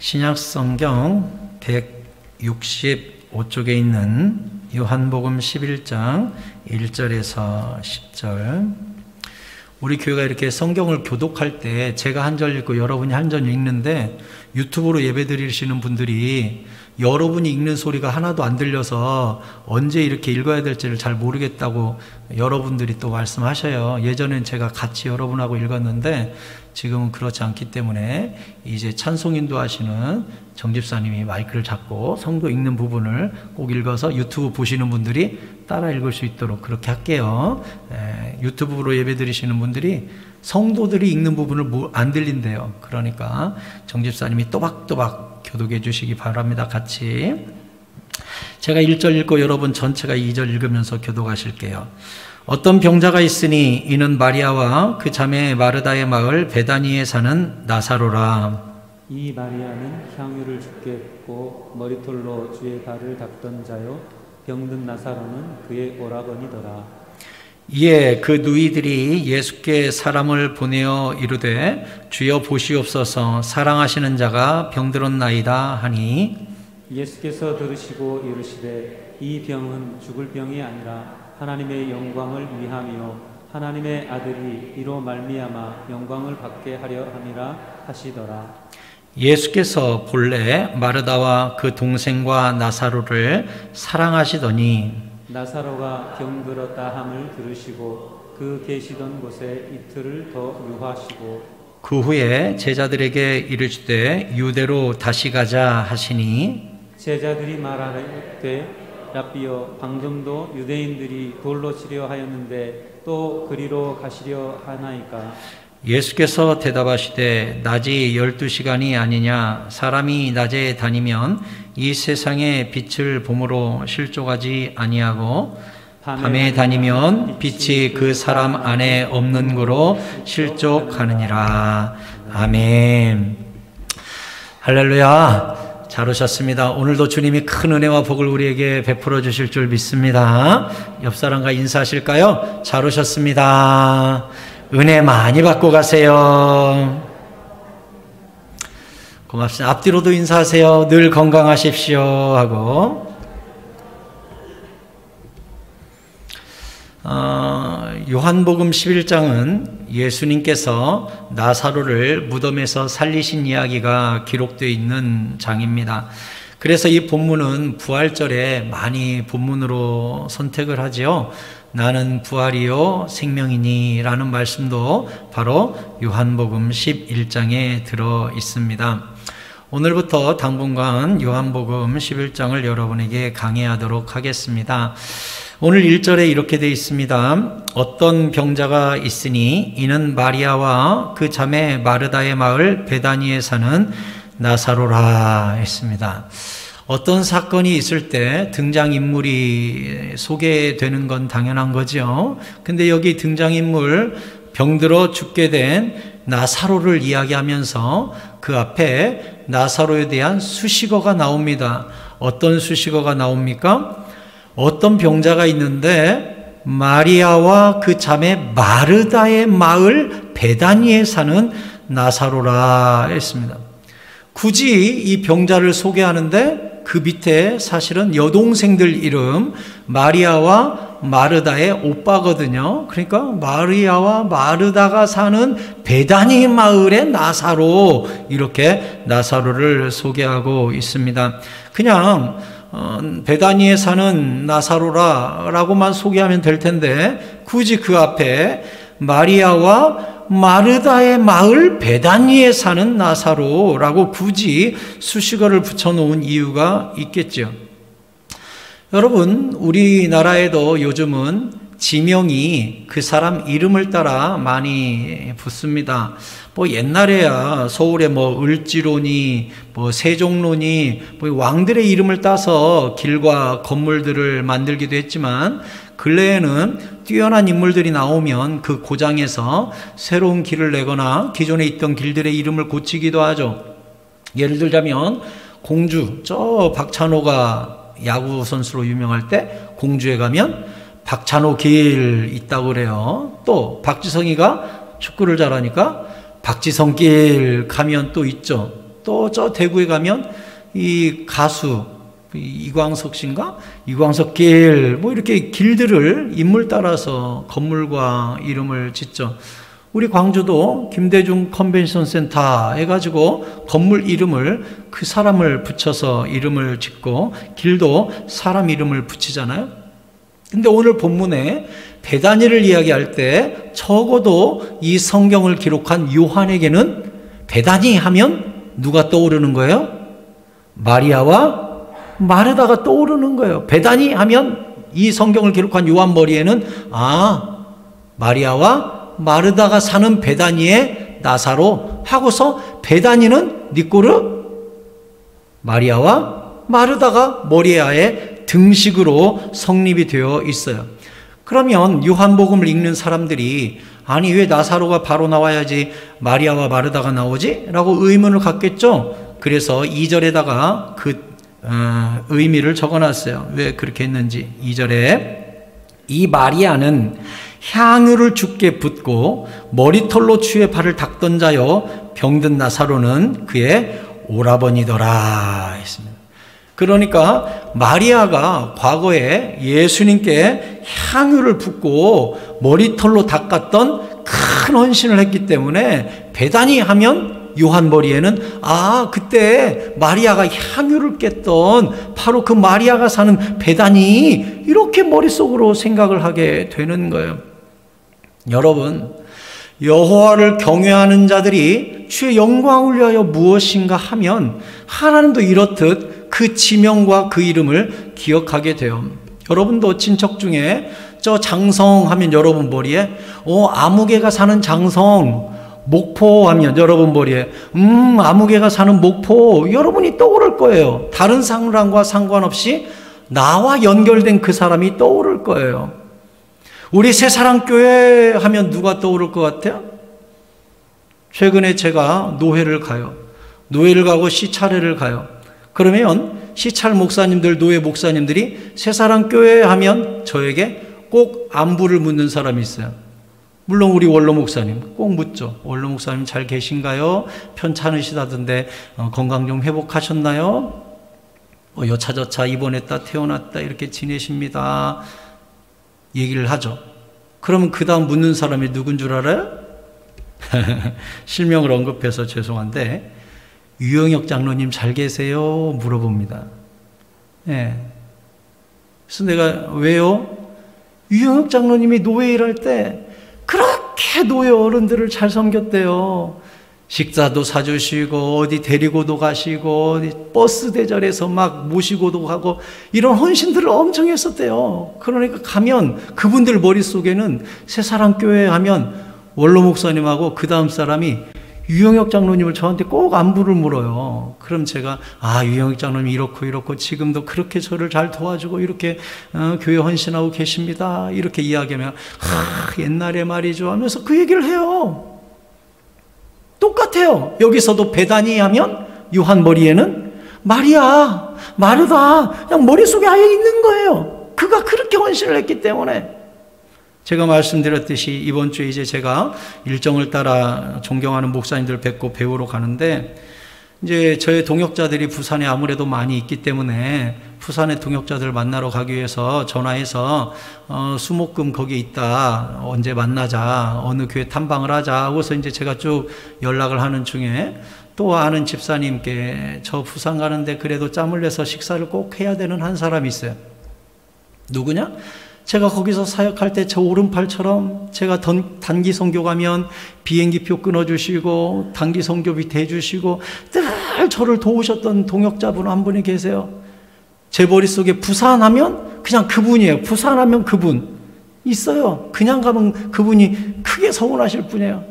신약성경 165쪽에 있는 요한복음 11장 1절에서 10절. 우리 교회가 이렇게 성경을 교독할 때 제가 한 절 읽고 여러분이 한 절 읽는데 유튜브로 예배 드리시는 분들이 여러분이 읽는 소리가 하나도 안 들려서 언제 이렇게 읽어야 될지를 잘 모르겠다고 여러분들이 또 말씀하셔요. 예전엔 제가 같이 여러분하고 읽었는데 지금은 그렇지 않기 때문에 이제 찬송 인도하시는 정집사님이 마이크를 잡고 성도 읽는 부분을 꼭 읽어서 유튜브 보시는 분들이 따라 읽을 수 있도록 그렇게 할게요. 유튜브로 예배 드리시는 분들이 성도들이 읽는 부분을 안 들린대요. 그러니까 정집사님이 또박또박 교독해 주시기 바랍니다. 같이 제가 1절 읽고 여러분 전체가 2절 읽으면서 교독하실게요. 어떤 병자가 있으니 이는 마리아와 그 자매 마르다의 마을 베다니에 사는 나사로라. 이 마리아는 향유를 주께 붓고 머리털로 주의 발을 닦던 자요 병든 나사로는 그의 오라버니더라. 이에 그 누이들이 예수께 사람을 보내어 이르되 주여 보시옵소서 사랑하시는 자가 병들었나이다 하니 예수께서 들으시고 이르시되 이 병은 죽을 병이 아니라 하나님의 영광을 위함이요 하나님의 아들이 이로 말미암아 영광을 받게 하려 함이라 하시더라. 예수께서 본래 마르다와 그 동생과 나사로를 사랑하시더니 나사로가 병들었다 함을 들으시고 그 계시던 곳에 이틀을 더 유하시고 그 후에 제자들에게 이르시되 유대로 다시 가자 하시니 제자들이 말하되 랍비여 방금도 유대인들이 돌로 치려 하였는데 또 그리로 가시려 하나이까. 예수께서 대답하시되 낮이 12시간이 아니냐 사람이 낮에 다니면 이 세상의 빛을 봄으로 실족하지 아니하고 밤에 다니면 빛이 그 사람 안에 없는 거로 실족하느니라. 아멘. 할렐루야. 잘 오셨습니다. 오늘도 주님이 큰 은혜와 복을 우리에게 베풀어 주실 줄 믿습니다. 옆 사람과 인사하실까요? 잘 오셨습니다. 은혜 많이 받고 가세요. 고맙습니다. 앞뒤로도 인사하세요. 늘 건강하십시오 하고. 요한복음 11장은 예수님께서 나사로를 무덤에서 살리신 이야기가 기록되어 있는 장입니다. 그래서 이 본문은 부활절에 많이 본문으로 선택을 하지요. 나는 부활이요 생명이니 라는 말씀도 바로 요한복음 11장에 들어 있습니다. 오늘부터 당분간 요한복음 11장을 여러분에게 강해하도록 하겠습니다. 오늘 1절에 이렇게 되어 있습니다. 어떤 병자가 있으니 이는 마리아와 그 자매 마르다의 마을 베다니에 사는 나사로라 했습니다. 어떤 사건이 있을 때 등장인물이 소개되는 건 당연한 거죠. 근데 여기 등장인물 병들어 죽게 된 나사로를 이야기하면서 그 앞에 나사로에 대한 수식어가 나옵니다. 어떤 수식어가 나옵니까? 어떤 병자가 있는데 마리아와 그 자매 마르다의 마을 베다니에 사는 나사로라 했습니다. 굳이 이 병자를 소개하는데 그 밑에 사실은 여동생들 이름 마리아와 마르다의 오빠거든요. 그러니까 마리아와 마르다가 사는 베다니 마을의 나사로 이렇게 나사로를 소개하고 있습니다. 그냥 베다니에 사는 나사로라고만 소개하면 될 텐데 굳이 그 앞에 마리아와 마르다의 마을 베다니에 사는 나사로라고 굳이 수식어를 붙여놓은 이유가 있겠죠. 여러분, 우리나라에도 요즘은 지명이 그 사람 이름을 따라 많이 붙습니다. 뭐 옛날에야 서울에 뭐 을지로니 뭐 세종로니 뭐 왕들의 이름을 따서 길과 건물들을 만들기도 했지만 근래에는 뛰어난 인물들이 나오면 그 고장에서 새로운 길을 내거나 기존에 있던 길들의 이름을 고치기도 하죠. 예를 들자면 공주, 저 박찬호가 야구 선수로 유명할 때 공주에 가면 박찬호 길 있다고 그래요. 또 박지성이가 축구를 잘하니까 박지성길 가면 또 있죠. 또 저 대구에 가면 이 가수 이광석 씨인가? 이광석 길, 뭐 이렇게 길들을 인물 따라서 건물과 이름을 짓죠. 우리 광주도 김대중 컨벤션 센터 해가지고 건물 이름을 그 사람을 붙여서 이름을 짓고 길도 사람 이름을 붙이잖아요. 근데 오늘 본문에 베다니를 이야기할 때 적어도 이 성경을 기록한 요한에게는 베다니 하면 누가 떠오르는 거예요? 마리아와 마르다가 떠오르는 거예요. 베다니 하면 이 성경을 기록한 요한 머리에는 마리아와 마르다가 사는 베다니의 나사로 하고서 베다니는 니꼬르 마리아와 마르다가 머리에 아예 등식으로 성립이 되어 있어요. 그러면 요한복음을 읽는 사람들이 아니 왜 나사로가 바로 나와야지 마리아와 마르다가 나오지? 라고 의문을 갖겠죠. 그래서 2절에다가 그 의미를 적어놨어요. 왜 그렇게 했는지. 2절에 이 마리아는 향유를 주께 붓고 머리털로 주의 발을 닦던 자요 병든 나사로는 그의 오라버니더라 했습니다. 그러니까 마리아가 과거에 예수님께 향유를 붓고 머리털로 닦았던 큰 헌신을 했기 때문에 베다니 하면 요한 머리에는 그때 마리아가 향유를 깼던 바로 그 마리아가 사는 베다니 이렇게 머릿속으로 생각을 하게 되는 거예요. 여러분, 여호와를 경외하는 자들이 주의 영광을 위하여 무엇인가 하면 하나님도 이렇듯 그 지명과 그 이름을 기억하게 돼요. 여러분도 친척 중에 저 장성 하면 여러분 머리에 아무개가 사는 장성, 목포 하면 여러분 머리에 아무개가 사는 목포 여러분이 떠오를 거예요. 다른 사람과 상관없이 나와 연결된 그 사람이 떠오를 거예요. 우리 새사랑교회 하면 누가 떠오를 것 같아요? 최근에 제가 노회를 가요. 노회를 가고 시찰회를 가요. 그러면 시찰 목사님들, 노회 목사님들이 새사랑교회 하면 저에게 꼭 안부를 묻는 사람이 있어요. 물론 우리 원로 목사님 꼭 묻죠. 원로 목사님 잘 계신가요? 편찮으시다던데 건강 좀 회복하셨나요? 여차저차 입원했다 퇴원했다 이렇게 지내십니다. 얘기를 하죠. 그러면 그 다음 묻는 사람이 누군 줄 알아요? 실명을 언급해서 죄송한데 유영혁 장로님 잘 계세요? 물어봅니다. 네. 그래서 내가 왜요? 유영혁 장로님이 노회 일할 때 그렇게 노회 어른들을 잘 섬겼대요. 식사도 사주시고 어디 데리고도 가시고 어디 버스 대절해서 막 모시고도 가고 이런 헌신들을 엄청 했었대요. 그러니까 가면 그분들 머릿속에는 새사랑교회 하면 원로 목사님하고 그 다음 사람이 유영혁 장로님을 저한테 꼭 안부를 물어요. 그럼 제가 유영혁 장로님 이렇고 지금도 그렇게 저를 잘 도와주고 이렇게 교회 헌신하고 계십니다. 이렇게 이야기하면 옛날에 말이죠 하면서 그 얘기를 해요. 똑같아요. 여기서도 베다니 하면 요한 머리에는 마리아, 마르다 그냥 머릿속에 아예 있는 거예요. 그가 그렇게 헌신을 했기 때문에. 제가 말씀드렸듯이 이번 주에 이제 제가 일정을 따라 존경하는 목사님들 뵙고 배우러 가는데 이제 저의 동역자들이 부산에 아무래도 많이 있기 때문에 부산의 동역자들 만나러 가기 위해서 전화해서 수목금 거기 있다. 언제 만나자. 어느 교회 탐방을 하자. 하고서 이제 제가 쭉 연락을 하는 중에 또 아는 집사님께 저 부산 가는데 그래도 짬을 내서 식사를 꼭 해야 되는 한 사람이 있어요. 누구냐? 제가 거기서 사역할 때 저 오른팔처럼 제가 단기 선교 가면 비행기표 끊어주시고 단기 선교비 대주시고 늘 저를 도우셨던 동역자분 한 분이 계세요. 제 머릿속에 부산하면 그냥 그분이에요. 부산하면 그분 있어요. 그냥 가면 그분이 크게 서운하실 분이에요.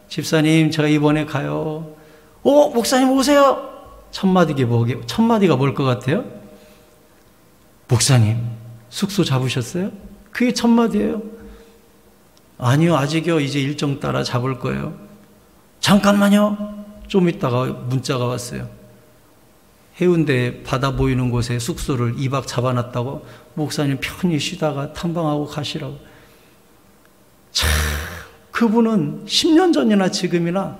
집사님 제가 이번에 가요. 목사님 오세요. 첫 마디가 뭘 것 같아요? 목사님 숙소 잡으셨어요? 그게 첫 마디예요. 아니요 아직요. 이제 일정 따라 잡을 거예요. 잠깐만요. 좀 있다가 문자가 왔어요. 해운대 바다 보이는 곳에 숙소를 2박 잡아놨다고 목사님 편히 쉬다가 탐방하고 가시라고. 참 그분은 10년 전이나 지금이나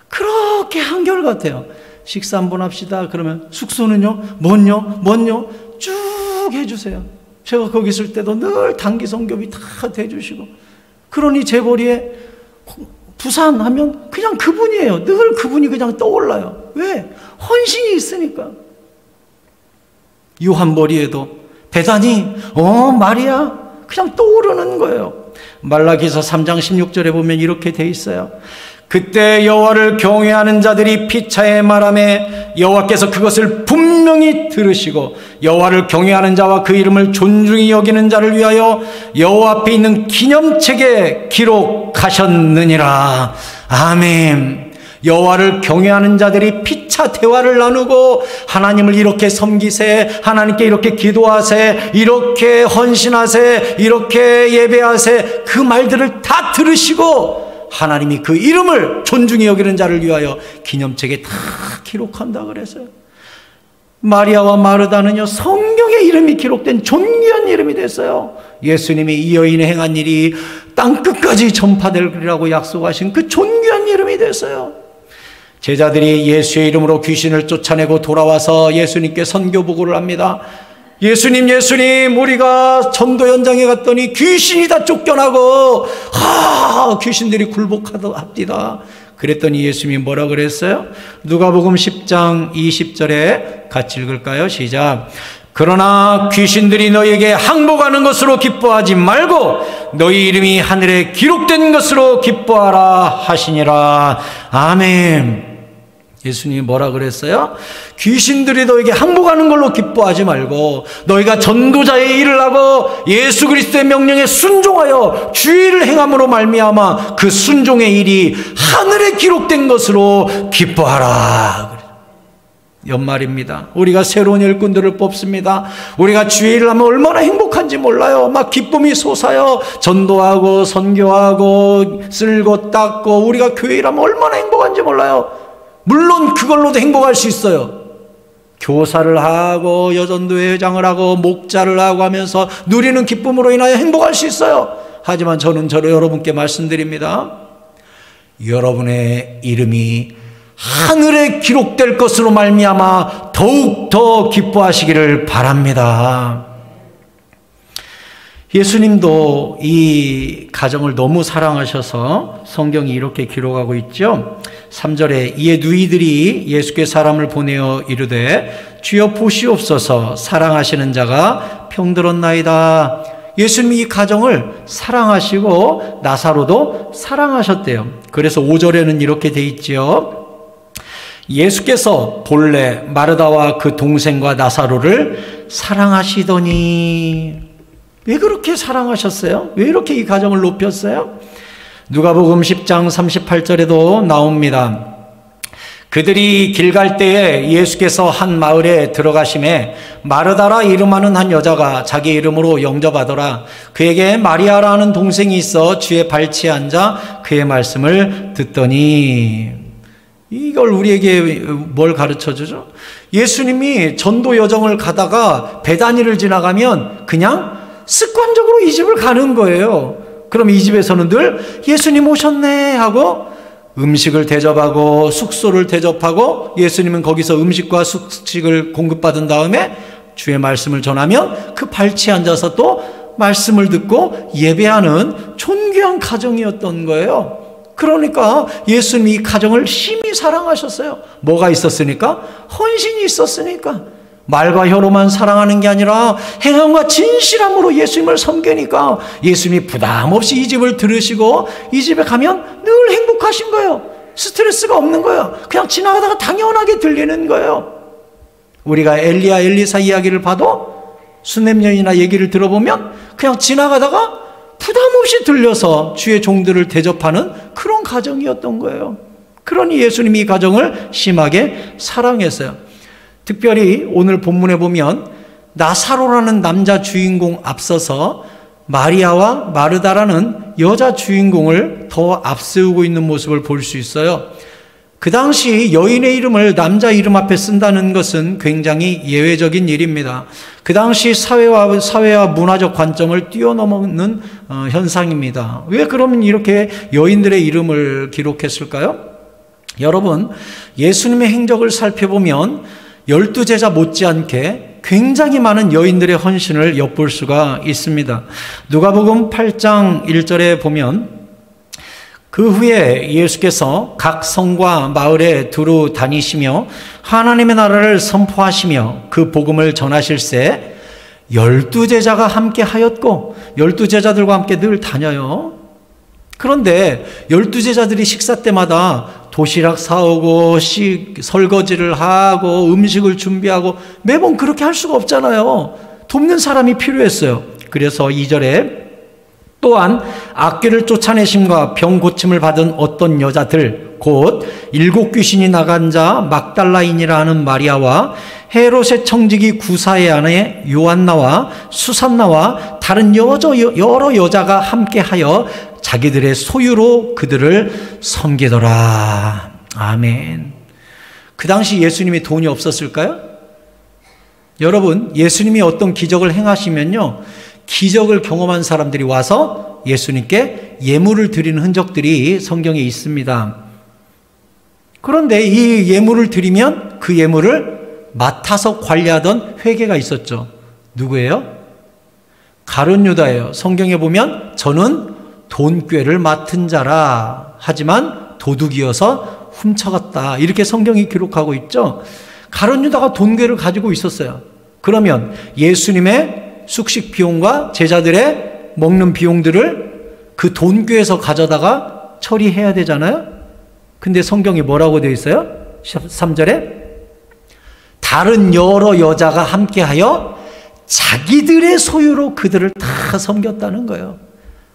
그렇게 한결같아요. 식사 한번 합시다. 그러면 숙소는요? 뭔요? 쭉 해주세요. 제가 거기 있을 때도 늘 단기 성교비 다 대주시고. 그러니 제 머리에 부산 하면 그냥 그분이에요. 늘 그분이 그냥 떠올라요. 왜? 헌신이 있으니까. 요한머리에도 베다니, 마리아, 그냥 떠오르는 거예요. 말라기서 3장 16절에 보면 이렇게 돼 있어요. 그때 여호와를 경외하는 자들이 피차에 말하매 여호와께서 그것을 분명히 들으시고 여호와를 경외하는 자와 그 이름을 존중히 여기는 자를 위하여 여호와 앞에 있는 기념책에 기록하셨느니라. 아멘. 여호와를 경외하는 자들이 피차 대화를 나누고 하나님을 이렇게 섬기세, 하나님께 이렇게 기도하세, 이렇게 헌신하세, 이렇게 예배하세, 그 말들을 다 들으시고 하나님이 그 이름을 존중히 여기는 자를 위하여 기념책에 다 기록한다 그랬어요. 마리아와 마르다는요, 성경에 이름이 기록된 존귀한 이름이 됐어요. 예수님이 이 여인이 행한 일이 땅끝까지 전파되리라고 약속하신 그 존귀한 이름이 됐어요. 제자들이 예수의 이름으로 귀신을 쫓아내고 돌아와서 예수님께 선교 보고를 합니다. 예수님, 우리가 전도 현장에 갔더니 귀신이 다 쫓겨나고 귀신들이 굴복합니다. 그랬더니 예수님이 뭐라 그랬어요? 누가복음 10장 20절에 같이 읽을까요? 시작. 그러나 귀신들이 너희에게 항복하는 것으로 기뻐하지 말고 너희 이름이 하늘에 기록된 것으로 기뻐하라 하시니라. 아멘. 예수님이 뭐라 그랬어요? 귀신들이 너에게 항복하는 걸로 기뻐하지 말고 너희가 전도자의 일을 하고 예수 그리스도의 명령에 순종하여 주의 일을 행함으로 말미암아 그 순종의 일이 하늘에 기록된 것으로 기뻐하라. 연말입니다. 우리가 새로운 일꾼들을 뽑습니다. 우리가 주의 일을 하면 얼마나 행복한지 몰라요. 막 기쁨이 솟아요. 전도하고 선교하고 쓸고 닦고 우리가 교회 일하면 얼마나 행복한지 몰라요. 물론 그걸로도 행복할 수 있어요. 교사를 하고 여전도회 회장을 하고 목자를 하고 하면서 누리는 기쁨으로 인하여 행복할 수 있어요. 하지만 저는 여러분께 말씀드립니다. 여러분의 이름이 하늘에 기록될 것으로 말미암아 더욱더 기뻐하시기를 바랍니다. 예수님도 이 가정을 너무 사랑하셔서 성경이 이렇게 기록하고 있죠. 3절에 이에 누이들이 예수께 사람을 보내어 이르되 주여 보시옵소서 사랑하시는 자가 병들었나이다. 예수님이 이 가정을 사랑하시고 나사로도 사랑하셨대요. 그래서 5절에는 이렇게 돼 있지요. 예수께서 본래 마르다와 그 동생과 나사로를 사랑하시더니. 왜 그렇게 사랑하셨어요? 왜 이렇게 이 가정을 높였어요? 누가복음 10장 38절에도 나옵니다. 그들이 길 갈 때에 예수께서 한 마을에 들어가심에 마르다라 이름하는 한 여자가 자기 이름으로 영접하더라. 그에게 마리아라는 동생이 있어 주의 발치에 앉아 그의 말씀을 듣더니. 이걸 우리에게 뭘 가르쳐 주죠? 예수님이 전도 여정을 가다가 베다니를 지나가면 그냥 습관적으로 이 집을 가는 거예요. 그럼 이 집에서는 늘 예수님 오셨네 하고 음식을 대접하고 숙소를 대접하고 예수님은 거기서 음식과 숙식을 공급받은 다음에 주의 말씀을 전하면 그 발치에 앉아서 또 말씀을 듣고 예배하는 존귀한 가정이었던 거예요. 그러니까 예수님이 이 가정을 심히 사랑하셨어요. 뭐가 있었으니까? 헌신이 있었으니까. 말과 혀로만 사랑하는 게 아니라 행함과 진실함으로 예수님을 섬기니까 예수님이 부담 없이 이 집을 들으시고 이 집에 가면 늘 행복하신 거예요. 스트레스가 없는 거예요. 그냥 지나가다가 당연하게 들리는 거예요. 우리가 엘리야 엘리사 이야기를 봐도 수냄 여인이나 얘기를 들어보면 그냥 지나가다가 부담 없이 들려서 주의 종들을 대접하는 그런 가정이었던 거예요. 그러니 예수님이 이 가정을 심하게 사랑했어요. 특별히 오늘 본문에 보면 나사로라는 남자 주인공 앞서서 마리아와 마르다라는 여자 주인공을 더 앞세우고 있는 모습을 볼 수 있어요. 그 당시 여인의 이름을 남자 이름 앞에 쓴다는 것은 굉장히 예외적인 일입니다. 그 당시 사회와 문화적 관점을 뛰어넘는 현상입니다. 왜 그러면 이렇게 여인들의 이름을 기록했을까요? 여러분, 예수님의 행적을 살펴보면 12제자 못지않게 굉장히 많은 여인들의 헌신을 엿볼 수가 있습니다. 누가복음 8장 1절에 보면 그 후에 예수께서 각 성과 마을에 두루 다니시며 하나님의 나라를 선포하시며 그 복음을 전하실새 12제자가 함께 하였고 12제자들과 함께 늘 다녀요. 그런데 12제자들이 식사 때마다 도시락 사오고 설거지를 하고 음식을 준비하고 매번 그렇게 할 수가 없잖아요. 돕는 사람이 필요했어요. 그래서 2절에 또한 악귀를 쫓아내심과 병 고침을 받은 어떤 여자들 곧 7 귀신이 나간 자 막달라인이라 하는 마리아와 헤롯의 청지기 구사의 아내 요한나와 수산나와 다른 여러 여자가 함께하여 자기들의 소유로 그들을 섬기더라. 아멘. 그 당시 예수님이 돈이 없었을까요? 여러분, 예수님이 어떤 기적을 행하시면요, 기적을 경험한 사람들이 와서 예수님께 예물을 드리는 흔적들이 성경에 있습니다. 그런데 이 예물을 드리면 그 예물을 맡아서 관리하던 회계가 있었죠. 누구예요? 가룟 유다예요. 성경에 보면 저는 돈꾀를 맡은 자라 하지만 도둑이어서 훔쳐갔다, 이렇게 성경이 기록하고 있죠. 가룟 유다가 돈꾀를 가지고 있었어요. 그러면 예수님의 숙식 비용과 제자들의 먹는 비용들을 그 돈꾀에서 가져다가 처리해야 되잖아요. 근데 성경이 뭐라고 되어 있어요? 3절에 다른 여러 여자가 함께하여 자기들의 소유로 그들을 다 섬겼다는 거예요.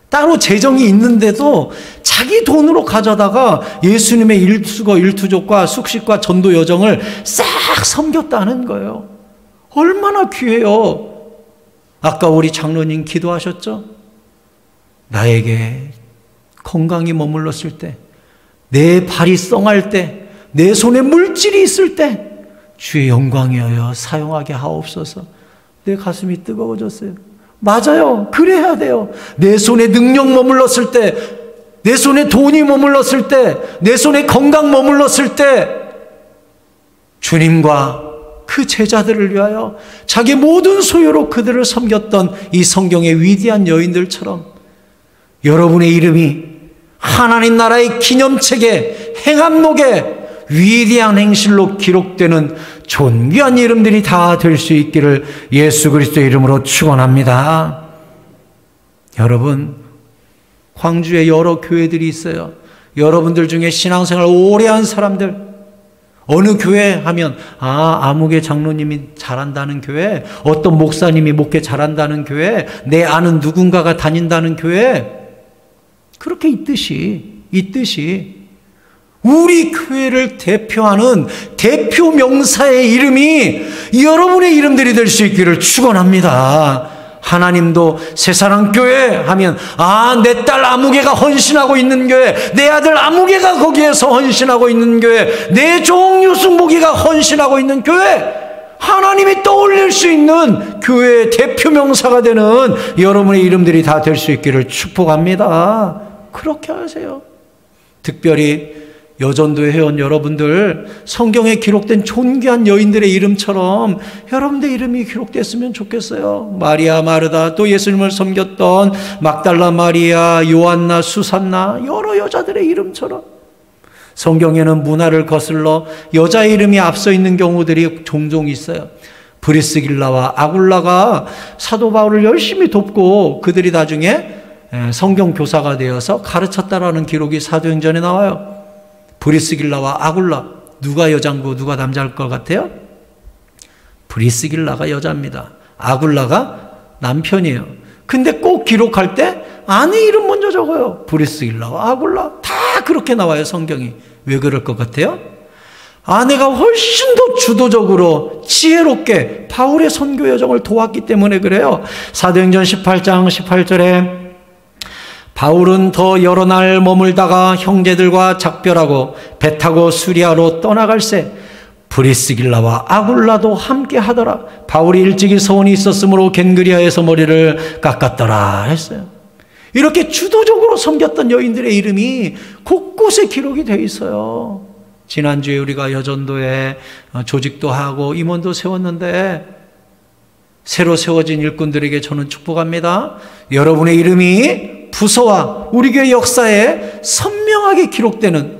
따로 재정이 있는데도 자기 돈으로 가져다가 예수님의 일수거 일투족과 숙식과 전도 여정을 싹 섬겼다는 거예요. 얼마나 귀해요. 아까 우리 장로님 기도하셨죠? 나에게 건강이 머물렀을 때, 내 발이 썽할 때, 내 손에 물질이 있을 때 주의 영광이여여 사용하게 하옵소서. 내 가슴이 뜨거워졌어요. 맞아요. 그래야 돼요. 내 손에 능력 머물렀을 때, 내 손에 돈이 머물렀을 때, 내 손에 건강 머물렀을 때 주님과 그 제자들을 위하여 자기 모든 소유로 그들을 섬겼던 이 성경의 위대한 여인들처럼 여러분의 이름이 하나님 나라의 기념책에, 행함록에 위대한 행실로 기록되는 존귀한 이름들이 다 될 수 있기를 예수 그리스도의 이름으로 축원합니다. 여러분, 광주에 여러 교회들이 있어요. 여러분들 중에 신앙생활 오래 한 사람들, 어느 교회 하면 아무개 장로님이 잘한다는 교회, 어떤 목사님이 목회 잘한다는 교회, 내 아는 누군가가 다닌다는 교회, 그렇게 있듯이 우리 교회를 대표하는 대표 명사의 이름이 여러분의 이름들이 될 수 있기를 축원합니다. 하나님도 새사랑교회 하면 내 딸 아무개가 헌신하고 있는 교회, 내 아들 아무개가 거기에서 헌신하고 있는 교회, 내 종 유승복이가 헌신하고 있는 교회, 하나님이 떠올릴 수 있는 교회의 대표 명사가 되는 여러분의 이름들이 다 될 수 있기를 축복합니다. 그렇게 하세요. 특별히 여전도의 회원 여러분들, 성경에 기록된 존귀한 여인들의 이름처럼 여러분들 이름이 기록됐으면 좋겠어요. 마리아, 마르다, 또 예수님을 섬겼던 막달라 마리아, 요한나, 수산나, 여러 여자들의 이름처럼 성경에는 문화를 거슬러 여자 이름이 앞서 있는 경우들이 종종 있어요. 브리스길라와 아굴라가 사도 바울을 열심히 돕고 그들이 나중에 성경 교사가 되어서 가르쳤다라는 기록이 사도행전에 나와요. 브리스길라와 아굴라, 누가 여자고 누가 남자일 것 같아요? 브리스길라가 여자입니다. 아굴라가 남편이에요. 근데 꼭 기록할 때 아내 이름 먼저 적어요. 브리스길라와 아굴라, 다 그렇게 나와요, 성경이. 왜 그럴 것 같아요? 아내가 훨씬 더 주도적으로 지혜롭게 바울의 선교 여정을 도왔기 때문에 그래요. 사도행전 18장 18절에 바울은 더 여러 날 머물다가 형제들과 작별하고 배 타고 수리아로 떠나갈새 브리스길라와 아굴라도 함께 하더라. 바울이 일찍이 소원이 있었으므로 겐그리아에서 머리를 깎았더라 했어요. 이렇게 주도적으로 섬겼던 여인들의 이름이 곳곳에 기록이 되어 있어요. 지난주에 우리가 여전도에 조직도 하고 임원도 세웠는데 새로 세워진 일꾼들에게 저는 축복합니다. 여러분의 이름이 부서와 우리 교회 역사에 선명하게 기록되는,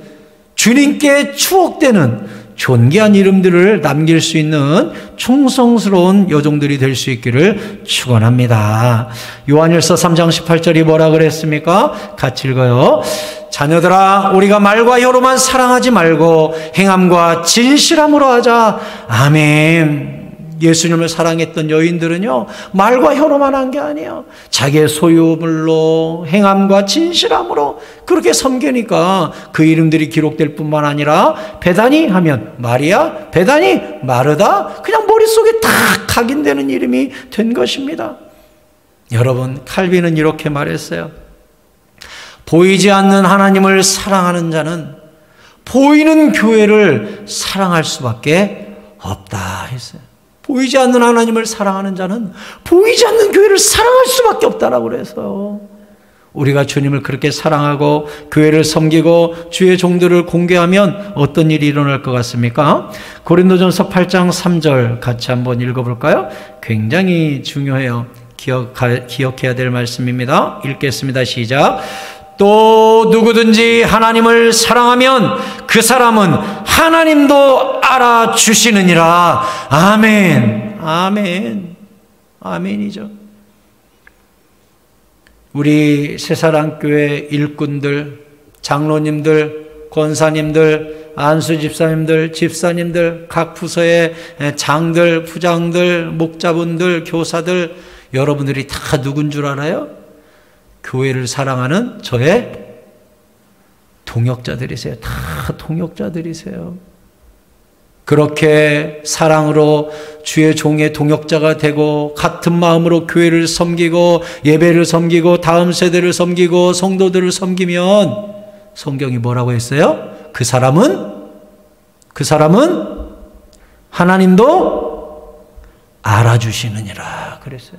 주님께 추억되는 존귀한 이름들을 남길 수 있는 충성스러운 여종들이 될 수 있기를 축원합니다. 요한일서 3장 18절이 뭐라 그랬습니까? 같이 읽어요. 자녀들아, 우리가 말과 혀로만 사랑하지 말고 행함과 진실함으로 하자. 아멘. 예수님을 사랑했던 여인들은요, 말과 혀로만 한 게 아니에요. 자기의 소유물로 행함과 진실함으로 그렇게 섬기니까 그 이름들이 기록될 뿐만 아니라 베다니 하면 마리아, 베다니 마르다, 그냥 머릿속에 딱 각인되는 이름이 된 것입니다. 여러분, 칼빈은 이렇게 말했어요. 보이지 않는 하나님을 사랑하는 자는 보이는 교회를 사랑할 수밖에 없다 했어요. 보이지 않는 하나님을 사랑하는 자는 보이지 않는 교회를 사랑할 수밖에 없다라고 그래서 우리가 주님을 그렇게 사랑하고 교회를 섬기고 주의 종들을 공개하면 어떤 일이 일어날 것 같습니까? 고린도전서 8장 3절 같이 한번 읽어볼까요? 굉장히 중요해요. 기억해야 될 말씀입니다. 읽겠습니다. 시작. 또 누구든지 하나님을 사랑하면 그 사람은 하나님도 알아주시느니라. 아멘. 아멘. 아멘이죠. 우리 새사랑교회 일꾼들, 장로님들, 권사님들, 안수집사님들, 집사님들, 각 부서의 장들, 부장들, 목자분들, 교사들, 여러분들이 다 누군 줄 알아요? 교회를 사랑하는 저의 동역자들이세요. 다 동역자들이세요. 그렇게 사랑으로 주의 종의 동역자가 되고 같은 마음으로 교회를 섬기고 예배를 섬기고 다음 세대를 섬기고 성도들을 섬기면 성경이 뭐라고 했어요? 그 사람은 하나님도 알아주시느니라 그랬어요.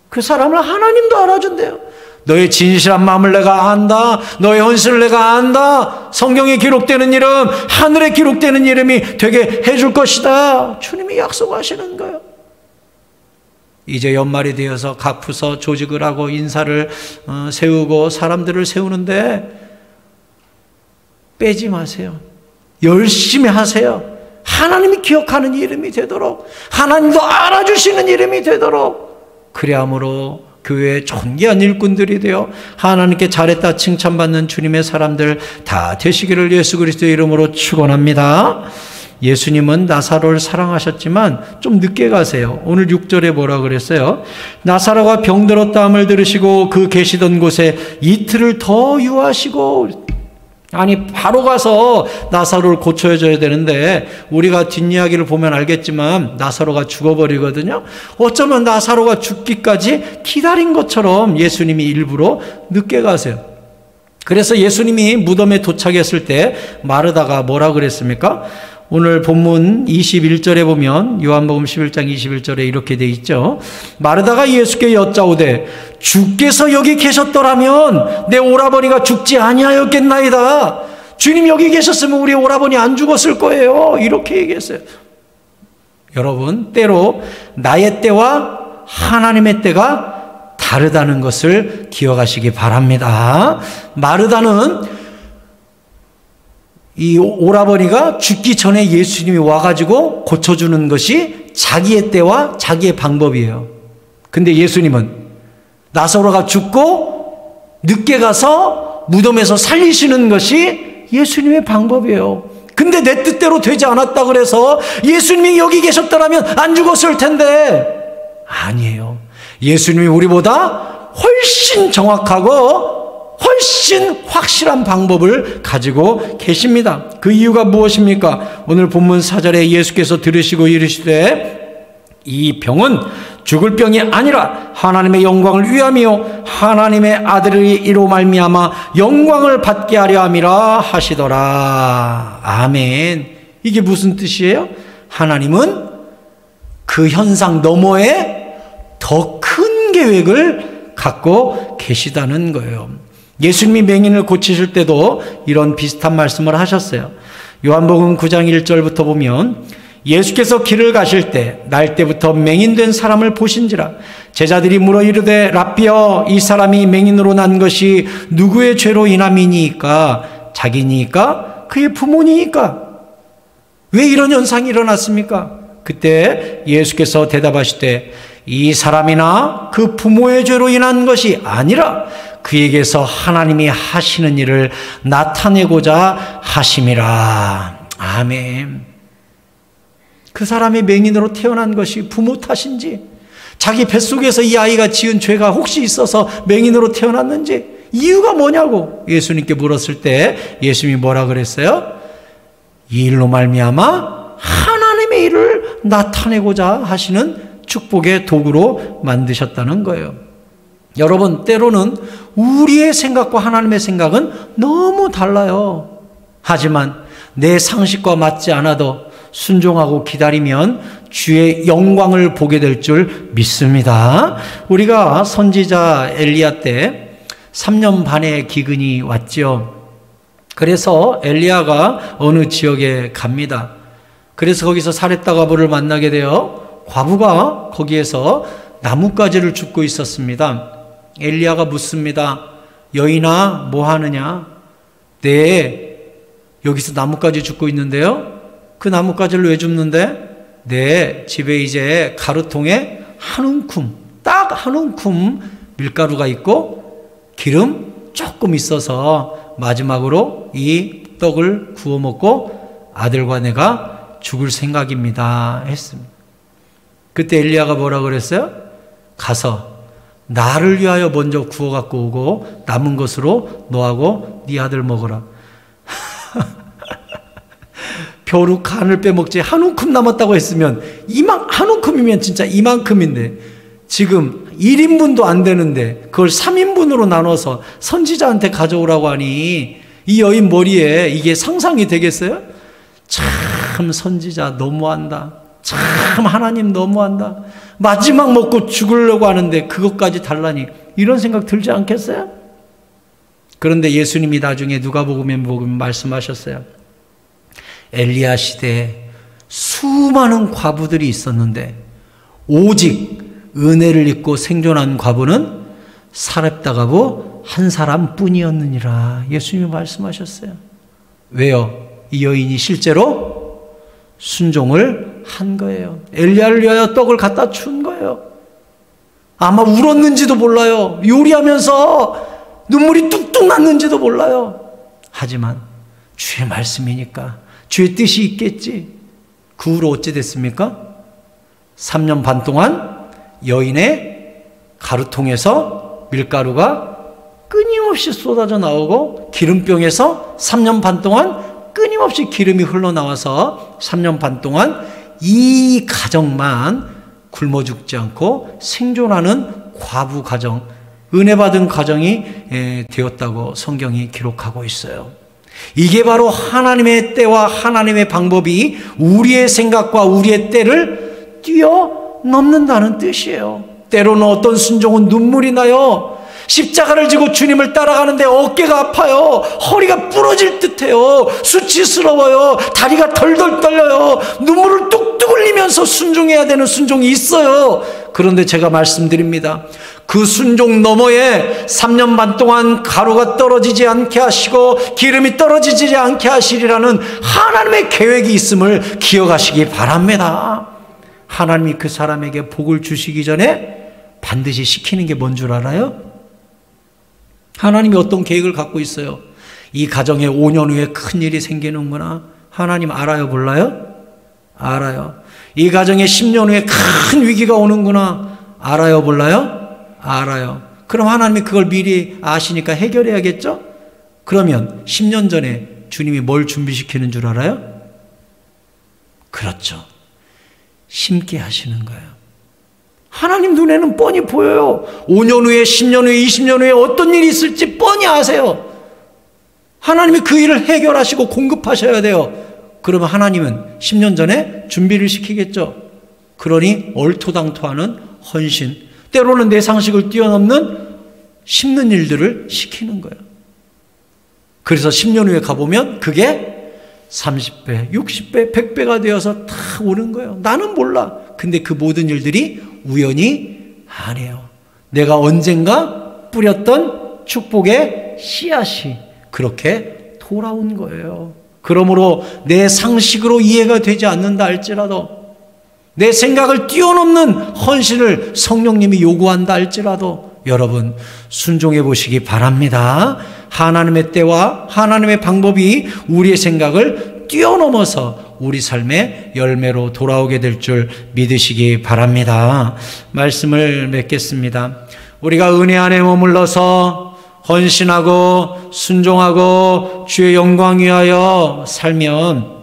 그 사람을 하나님도 알아준대요. 너의 진실한 마음을 내가 안다. 너의 헌신을 내가 안다. 성경에 기록되는 이름, 하늘에 기록되는 이름이 되게 해줄 것이다. 주님이 약속하시는 거예요. 이제 연말이 되어서 각 부서 조직을 하고 인사를 세우고 사람들을 세우는데 빼지 마세요. 열심히 하세요. 하나님이 기억하는 이름이 되도록, 하나님도 알아주시는 이름이 되도록, 그래야므로 교회의 존귀한 일꾼들이 되어 하나님께 잘했다 칭찬받는 주님의 사람들 다 되시기를 예수 그리스도의 이름으로 축원합니다. 예수님은 나사로를 사랑하셨지만 좀 늦게 가세요. 오늘 6절에 뭐라 그랬어요? 나사로가 병들었다 함을 들으시고 그 계시던 곳에 이틀을 더 유하시고, 아니 바로 가서 나사로를 고쳐줘야 되는데 우리가 뒷이야기를 보면 알겠지만 나사로가 죽어버리거든요. 어쩌면 나사로가 죽기까지 기다린 것처럼 예수님이 일부러 늦게 가세요. 그래서 예수님이 무덤에 도착했을 때 마르다가 뭐라 그랬습니까? 오늘 본문 21절에 보면 요한복음 11장 21절에 이렇게 돼 있죠. 마르다가 예수께 여짜오되 주께서 여기 계셨더라면 내 오라버니가 죽지 아니하였겠나이다. 주님 여기 계셨으면 우리 오라버니 안 죽었을 거예요. 이렇게 얘기했어요. 여러분, 때로 나의 때와 하나님의 때가 다르다는 것을 기억하시기 바랍니다. 마르다는 이 오라버니가 죽기 전에 예수님이 와가지고 고쳐주는 것이 자기의 때와 자기의 방법이에요. 근데 예수님은 나사로가 죽고 늦게 가서 무덤에서 살리시는 것이 예수님의 방법이에요. 근데 내 뜻대로 되지 않았다 그래서 예수님이 여기 계셨더라면 안 죽었을 텐데, 아니에요. 예수님이 우리보다 훨씬 정확하고 훨씬 확실한 방법을 가지고 계십니다. 그 이유가 무엇입니까? 오늘 본문 4절에 예수께서 들으시고 이르시되 이 병은 죽을 병이 아니라 하나님의 영광을 위함이요 하나님의 아들이 이로 말미암아 영광을 받게 하려 함이라 하시더라. 아멘. 이게 무슨 뜻이에요? 하나님은 그 현상 너머에 더 큰 계획을 갖고 계시다는 거예요. 예수님이 맹인을 고치실 때도 이런 비슷한 말씀을 하셨어요. 요한복음 9장 1절부터 보면 예수께서 길을 가실 때 날 때부터 맹인된 사람을 보신지라. 제자들이 물어 이르되 랍비여, 이 사람이 맹인으로 난 것이 누구의 죄로 인함이니까? 자기니까? 그의 부모니까? 왜 이런 현상이 일어났습니까? 그때 예수께서 대답하시되 이 사람이나 그 부모의 죄로 인한 것이 아니라 그에게서 하나님이 하시는 일을 나타내고자 하심이라. 아멘. 그 사람이 맹인으로 태어난 것이 부모 탓인지, 자기 뱃속에서 이 아이가 지은 죄가 혹시 있어서 맹인으로 태어났는지, 이유가 뭐냐고 예수님께 물었을 때 예수님이 뭐라 그랬어요? 이 일로 말미암아 하나님의 일을 나타내고자 하시는 축복의 도구로 만드셨다는 거예요. 여러분, 때로는 우리의 생각과 하나님의 생각은 너무 달라요. 하지만 내 상식과 맞지 않아도 순종하고 기다리면 주의 영광을 보게 될 줄 믿습니다. 우리가 선지자 엘리야 때 3년 반의 기근이 왔죠. 그래서 엘리야가 어느 지역에 갑니다. 그래서 거기서 사렙다 과부를 만나게 되어 과부가 거기에서 나뭇가지를 줍고 있었습니다. 엘리야가 묻습니다. 여인아, 뭐 하느냐? 네, 여기서 나뭇가지 줍고 있는데요. 그 나뭇가지를 왜 줍는데? 네, 집에 이제 가루통에 한 움큼, 딱 한 움큼 밀가루가 있고 기름 조금 있어서 마지막으로 이 떡을 구워 먹고 아들과 내가 죽을 생각입니다 했습니다. 그때 엘리야가 뭐라 그랬어요? 가서 나를 위하여 먼저 구워 갖고 오고 남은 것으로 너하고 네 아들 먹어라. 벼룩 간을 빼먹지 한 움큼 남았다고 했으면 한 움큼이면 진짜 이만큼인데 지금 1인분도 안 되는데 그걸 3인분으로 나눠서 선지자한테 가져오라고 하니 이 여인 머리에 이게 상상이 되겠어요? 참 선지자 너무한다. 참 하나님 너무한다. 마지막 먹고 죽으려고 하는데 그것까지 달라니, 이런 생각 들지 않겠어요? 그런데 예수님이 나중에 누가복음에 보면 말씀하셨어요. 엘리야 시대에 수많은 과부들이 있었는데 오직 은혜를 입고 생존한 과부는 사렙다 과부 한 사람뿐이었느니라. 예수님이 말씀하셨어요. 왜요? 이 여인이 실제로 순종을 한 거예요. 엘리야를 위하여 떡을 갖다 준 거예요. 아마 울었는지도 몰라요. 요리하면서 눈물이 뚝뚝 났는지도 몰라요. 하지만 주의 말씀이니까 주의 뜻이 있겠지. 그 후로 어찌 됐습니까? 3년 반 동안 여인의 가루통에서 밀가루가 끊임없이 쏟아져 나오고 기름병에서 3년 반 동안 끊임없이 기름이 흘러나와서 3년 반 동안 이 가정만 굶어 죽지 않고 생존하는 과부 가정, 은혜 받은 가정이 되었다고 성경이 기록하고 있어요. 이게 바로 하나님의 때와 하나님의 방법이 우리의 생각과 우리의 때를 뛰어넘는다는 뜻이에요. 때로는 어떤 순종은 눈물이 나요. 십자가를 지고 주님을 따라가는데 어깨가 아파요. 허리가 부러질 듯해요. 수치스러워요. 다리가 덜덜 떨려요. 눈물을 뚝뚝 흘리면서 순종해야 되는 순종이 있어요. 그런데 제가 말씀드립니다. 그 순종 너머에 3년 반 동안 가루가 떨어지지 않게 하시고 기름이 떨어지지 않게 하시리라는 하나님의 계획이 있음을 기억하시기 바랍니다. 하나님이 그 사람에게 복을 주시기 전에 반드시 시키는 게 뭔 줄 알아요? 하나님이 어떤 계획을 갖고 있어요? 이 가정에 5년 후에 큰일이 생기는구나. 하나님 알아요, 몰라요? 알아요. 이 가정에 10년 후에 큰 위기가 오는구나. 알아요, 몰라요? 알아요. 그럼 하나님이 그걸 미리 아시니까 해결해야겠죠? 그러면 10년 전에 주님이 뭘 준비시키는 줄 알아요? 그렇죠. 심게 하시는 거예요. 하나님 눈에는 뻔히 보여요. 5년 후에, 10년 후에, 20년 후에 어떤 일이 있을지 뻔히 아세요. 하나님이 그 일을 해결하시고 공급하셔야 돼요. 그러면 하나님은 10년 전에 준비를 시키겠죠. 그러니 얼토당토하는 헌신, 때로는 내 상식을 뛰어넘는 심는 일들을 시키는 거예요. 그래서 10년 후에 가보면 그게 30배, 60배, 100배가 되어서 다 오는 거예요. 나는 몰라. 근데 그 모든 일들이 우연이 아니에요. 내가 언젠가 뿌렸던 축복의 씨앗이 그렇게 돌아온 거예요. 그러므로 내 상식으로 이해가 되지 않는다 할지라도, 내 생각을 뛰어넘는 헌신을 성령님이 요구한다 할지라도 여러분 순종해 보시기 바랍니다. 하나님의 때와 하나님의 방법이 우리의 생각을 뛰어넘어서 우리 삶의 열매로 돌아오게 될 줄 믿으시기 바랍니다. 말씀을 맺겠습니다. 우리가 은혜 안에 머물러서 헌신하고 순종하고 주의 영광 위하여 살면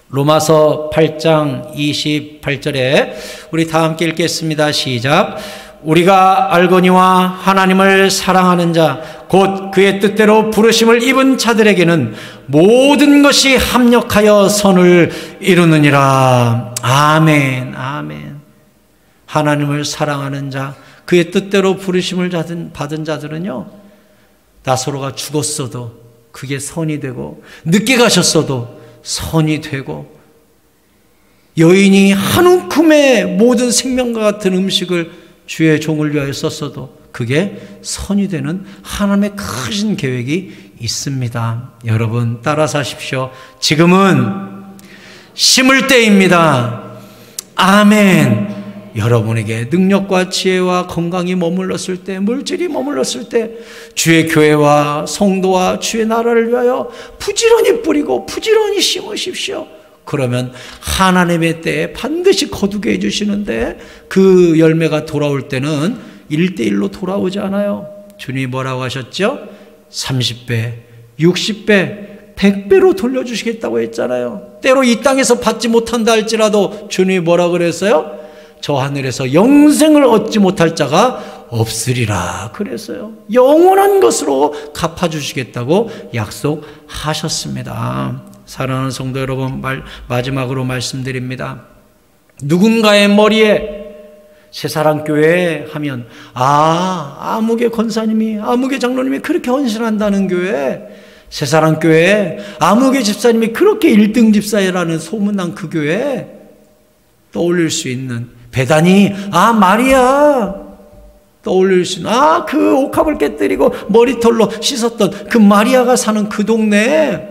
로마서 8장 28절에 우리 다 함께 읽겠습니다. 시작. 우리가 알거니와 하나님을 사랑하는 자 곧 그의 뜻대로 부르심을 입은 자들에게는 모든 것이 합력하여 선을 이루느니라. 아멘. 아멘. 하나님을 사랑하는 자, 그의 뜻대로 부르심을 받은 자들은요, 나사로가 죽었어도 그게 선이 되고, 늦게 가셨어도 선이 되고, 여인이 한 움큼의 모든 생명과 같은 음식을 주의 종을 위하여 썼어도 그게 선이 되는 하나님의 크신 계획이 있습니다. 여러분 따라 사십시오. 지금은 심을 때입니다. 아멘. 여러분에게 능력과 지혜와 건강이 머물렀을 때, 물질이 머물렀을 때 주의 교회와 성도와 주의 나라를 위하여 부지런히 뿌리고 부지런히 심으십시오. 그러면 하나님의 때에 반드시 거두게 해주시는데, 그 열매가 돌아올 때는 1대1로 돌아오지 않아요. 주님이 뭐라고 하셨죠? 30배, 60배, 100배로 돌려주시겠다고 했잖아요. 때로 이 땅에서 받지 못한다 할지라도 주님이 뭐라고 그랬어요? 저 하늘에서 영생을 얻지 못할 자가 없으리라 그랬어요. 영원한 것으로 갚아주시겠다고 약속하셨습니다. 사랑하는 성도 여러분, 마지막으로 말씀드립니다. 누군가의 머리에 새사랑교회 하면, 아무개 권사님이, 아무개 장로님이 그렇게 헌신한다는 교회, 새사랑교회, 아무개 집사님이 그렇게 1등 집사라는 소문난 그 교회, 떠올릴 수 있는 배단이, 마리아, 떠올릴 수 있는, 그 옥합을 깨뜨리고 머리털로 씻었던 그 마리아가 사는 그 동네,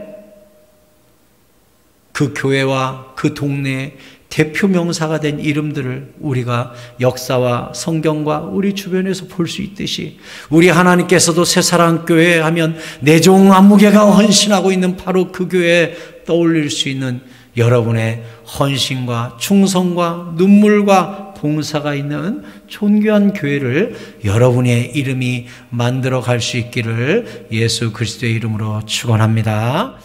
그 교회와 그 동네의 대표 명사가 된 이름들을 우리가 역사와 성경과 우리 주변에서 볼 수 있듯이, 우리 하나님께서도 새사랑교회 하면 내종 안무개가 헌신하고 있는 바로 그 교회에 떠올릴 수 있는 여러분의 헌신과 충성과 눈물과 봉사가 있는 존귀한 교회를 여러분의 이름이 만들어 갈 수 있기를 예수 그리스도의 이름으로 축원합니다.